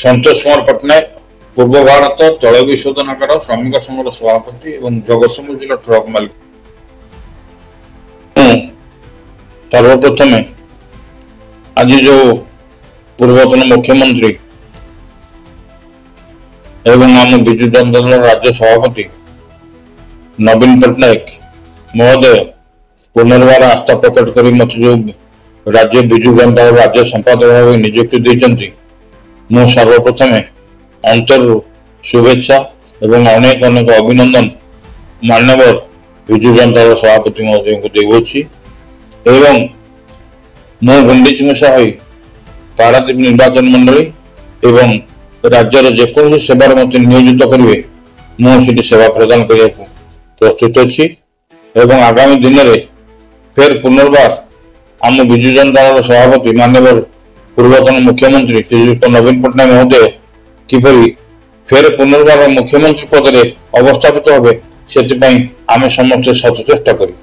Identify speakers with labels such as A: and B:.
A: संतोष कुमार पट्टनायक पूर्व भारत तैल शोधनागार श्रमिक संघर सभापति और जगतसिंहपुर जिला ट्रक मालिक। सर्वप्रथमे आज जो पूर्वतन मुख्यमंत्री एवं आम विजु जनता दल राज्य सभापति नवीन पट्टनायक महोदय पुनर्बार आस्था प्रकट कर मत जो राज्य विजु जनता दल राज्य संपादक भाव नियुक्ति देते मु सर्वप्रथमे अंतर शुभेच्छा एवं अनेक अनेक अभिनंदन माननीय विजु जनता दल सभापति महोदय को देउछि एवं मो गुंडीच मिशा होई पारादीप निर्वाचन मंडली एवं राज्यर जेको सेवा मत नियोजित करेंगे मुझे सेवा प्रदान करने को प्रस्तुत अच्छी एवं आगामी दिन में फिर पुनर्बार आम विजु जनता दल सभापति माननीय पूर्वतन मुख्यमंत्री श्रीयुक्त नवीन पट्टनायक महोदय किपरि फिर पुनर्बार मुख्यमंत्री पद में अवस्थापित होबे से आम समस्त सचेष्टा करी।